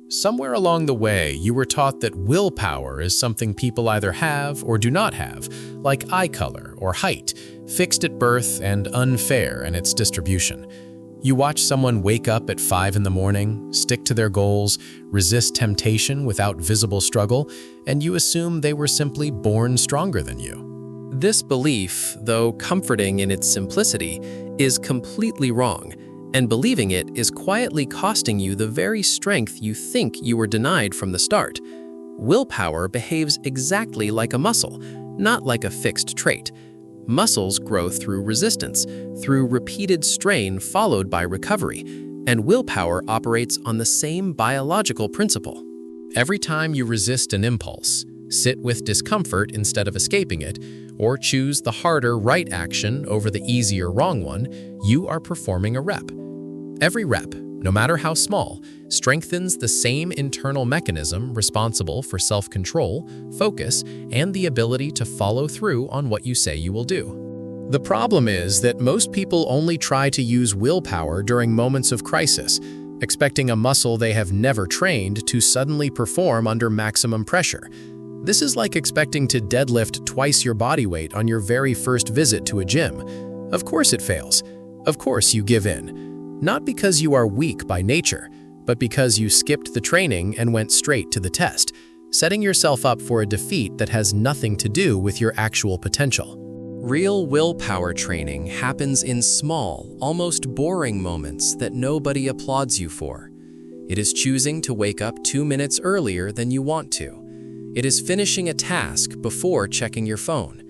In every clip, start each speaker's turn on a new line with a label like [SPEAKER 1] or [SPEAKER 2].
[SPEAKER 1] Somewhere along the way, you were taught that willpower is something people either have or do not have, like eye color or height, fixed at birth and unfair in its distribution. You watch someone wake up at 5 in the morning, stick to their goals, resist temptation without visible struggle, and you assume they were simply born stronger than you.
[SPEAKER 2] This belief, though comforting in its simplicity, is completely wrong, and believing it is quietly costing you the very strength you think you were denied from the start. Willpower behaves exactly like a muscle, not like a fixed trait. Muscles grow through resistance, through repeated strain followed by recovery, and willpower operates on the same biological principle.
[SPEAKER 1] Every time you resist an impulse, sit with discomfort instead of escaping it, or choose the harder right action over the easier wrong one, you are performing a rep. Every rep, no matter how small, strengthens the same internal mechanism responsible for self-control, focus, and the ability to follow through on what you say you will do. The problem is that most people only try to use willpower during moments of crisis, expecting a muscle they have never trained to suddenly perform under maximum pressure. This is like expecting to deadlift twice your body weight on your very first visit to a gym. Of course it fails. Of course you give in. Not because you are weak by nature, but because you skipped the training and went straight to the test, setting yourself up for a defeat that has nothing to do with your actual potential.
[SPEAKER 2] Real willpower training happens in small, almost boring moments that nobody applauds you for. It is choosing to wake up 2 minutes earlier than you want to. It is finishing a task before checking your phone.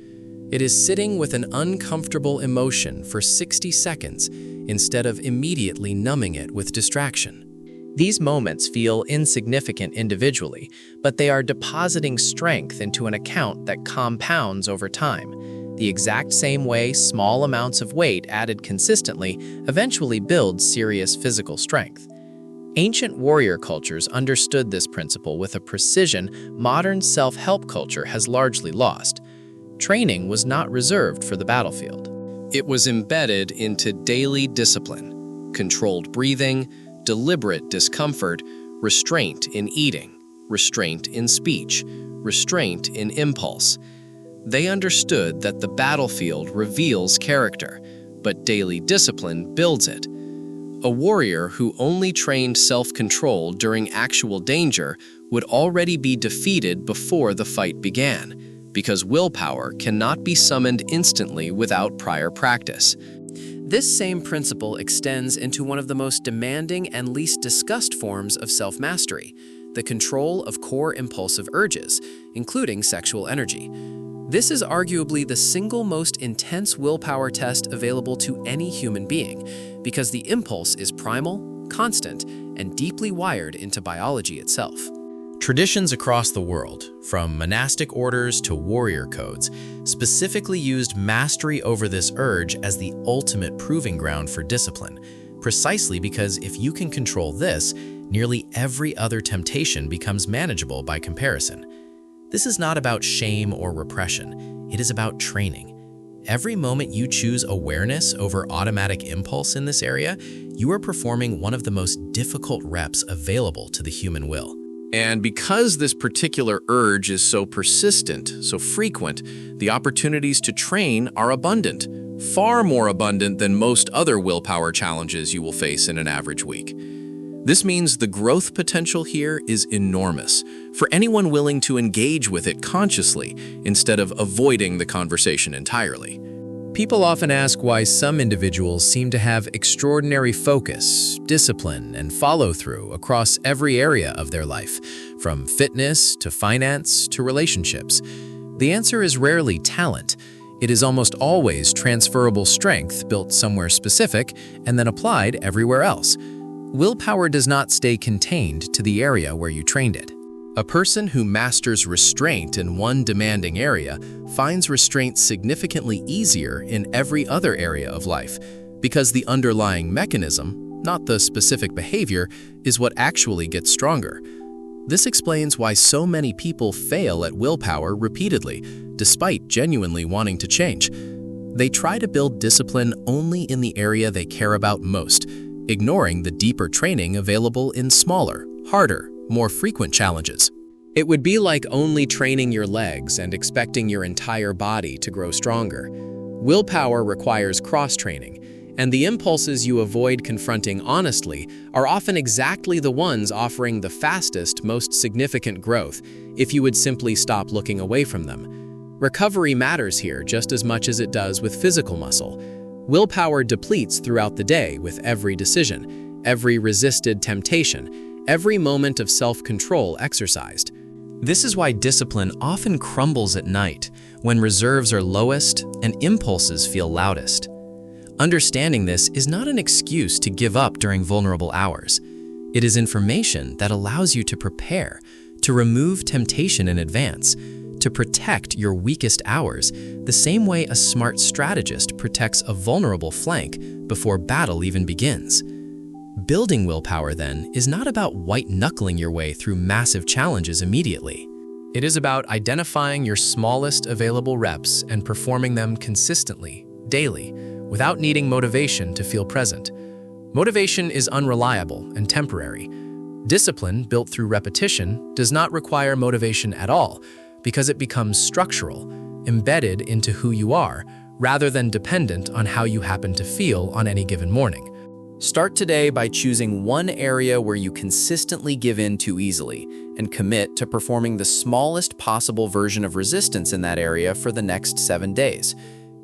[SPEAKER 2] It is sitting with an uncomfortable emotion for 60 seconds instead of immediately numbing it with distraction. These moments feel insignificant individually, but they are depositing strength into an account that compounds over time. The exact same way small amounts of weight added consistently eventually build serious physical strength. Ancient warrior cultures understood this principle with a precision modern self-help culture has largely lost. Training was not reserved for the battlefield. It was embedded into daily discipline, controlled breathing, deliberate discomfort, restraint in eating, restraint in speech, restraint in impulse. They understood that the battlefield reveals character, but daily discipline builds it. A warrior who only trained self-control during actual danger would already be defeated before the fight began, because willpower cannot be summoned instantly without prior practice. This same principle extends into one of the most demanding and least discussed forms of self-mastery, the control of core impulsive urges, including sexual energy. This is arguably the single most intense willpower test available to any human being, because the impulse is primal, constant, and deeply wired into biology itself.
[SPEAKER 1] Traditions across the world, from monastic orders to warrior codes, specifically used mastery over this urge as the ultimate proving ground for discipline, precisely because if you can control this, nearly every other temptation becomes manageable by comparison. This is not about shame or repression, it is about training. Every moment you choose awareness over automatic impulse in this area, you are performing one of the most difficult reps available to the human will.
[SPEAKER 3] And because this particular urge is so persistent, so frequent, the opportunities to train are abundant, far more abundant than most other willpower challenges you will face in an average week. This means the growth potential here is enormous for anyone willing to engage with it consciously instead of avoiding the conversation entirely.
[SPEAKER 1] People often ask why some individuals seem to have extraordinary focus, discipline, and follow-through across every area of their life, from fitness to finance to relationships. The answer is rarely talent. It is almost always transferable strength built somewhere specific and then applied everywhere else. Willpower does not stay contained to the area where you trained it. A person who masters restraint in one demanding area finds restraint significantly easier in every other area of life, because the underlying mechanism, not the specific behavior, is what actually gets stronger. This explains why so many people fail at willpower repeatedly, despite genuinely wanting to change. They try to build discipline only in the area they care about most, ignoring the deeper training available in smaller, harder, more frequent challenges. It would be like only training your legs and expecting your entire body to grow stronger. Willpower requires cross-training, and the impulses you avoid confronting honestly are often exactly the ones offering the fastest, most significant growth if you would simply stop looking away from them. Recovery matters here just as much as it does with physical muscle. Willpower depletes throughout the day with every decision, every resisted temptation, every moment of self-control exercised. This is why discipline often crumbles at night, when reserves are lowest and impulses feel loudest. Understanding this is not an excuse to give up during vulnerable hours. It is information that allows you to prepare, to remove temptation in advance, to protect your weakest hours, the same way a smart strategist protects a vulnerable flank before battle even begins. Building willpower, then, is not about white-knuckling your way through massive challenges immediately. It is about identifying your smallest available reps and performing them consistently, daily, without needing motivation to feel present. Motivation is unreliable and temporary. Discipline, built through repetition, does not require motivation at all because it becomes structural, embedded into who you are, rather than dependent on how you happen to feel on any given morning.
[SPEAKER 2] Start today by choosing one area where you consistently give in too easily and commit to performing the smallest possible version of resistance in that area for the next 7 days.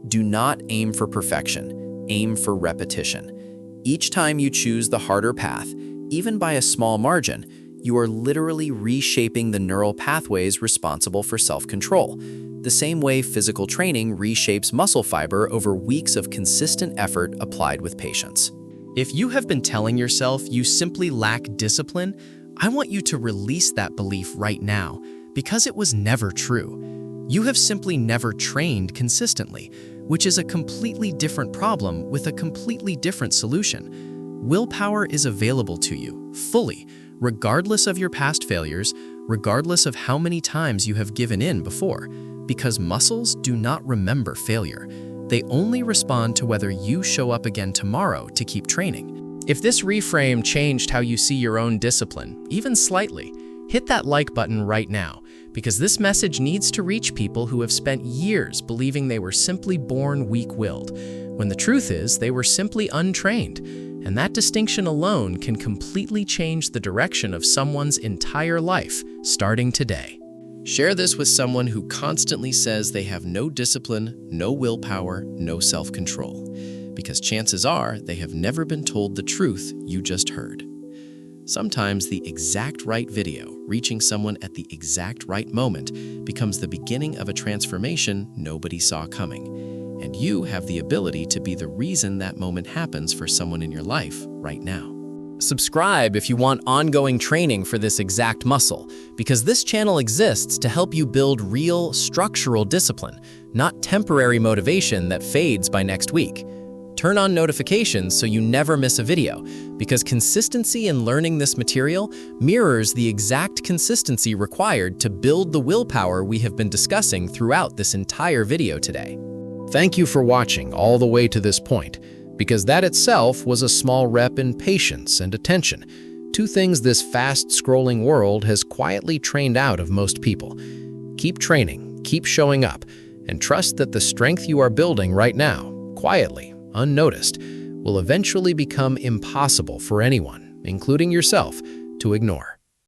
[SPEAKER 2] Do not aim for perfection, aim for repetition. Each time you choose the harder path, even by a small margin, you are literally reshaping the neural pathways responsible for self-control, the same way physical training reshapes muscle fiber over weeks of consistent effort applied with patience.
[SPEAKER 1] If you have been telling yourself you simply lack discipline, I want you to release that belief right now, because it was never true. You have simply never trained consistently, which is a completely different problem with a completely different solution. Willpower is available to you, fully, regardless of your past failures, regardless of how many times you have given in before, because muscles do not remember failure. They only respond to whether you show up again tomorrow to keep training. If this reframe changed how you see your own discipline, even slightly, hit that like button right now, because this message needs to reach people who have spent years believing they were simply born weak-willed, when the truth is they were simply untrained, and that distinction alone can completely change the direction of someone's entire life, starting today. Share this with someone who constantly says they have no discipline, no willpower, no self-control, because chances are they have never been told the truth you just heard. Sometimes the exact right video, reaching someone at the exact right moment, becomes the beginning of a transformation nobody saw coming. And you have the ability to be the reason that moment happens for someone in your life right now. Subscribe if you want ongoing training for this exact muscle, because this channel exists to help you build real, structural discipline, not temporary motivation that fades by next week. Turn on notifications so you never miss a video, because consistency in learning this material mirrors the exact consistency required to build the willpower we have been discussing throughout this entire video today. Thank you for watching all the way to this point, because that itself was a small rep in patience and attention, two things this fast-scrolling world has quietly trained out of most people. Keep training, keep showing up, and trust that the strength you are building right now, quietly, unnoticed, will eventually become impossible for anyone, including yourself, to ignore.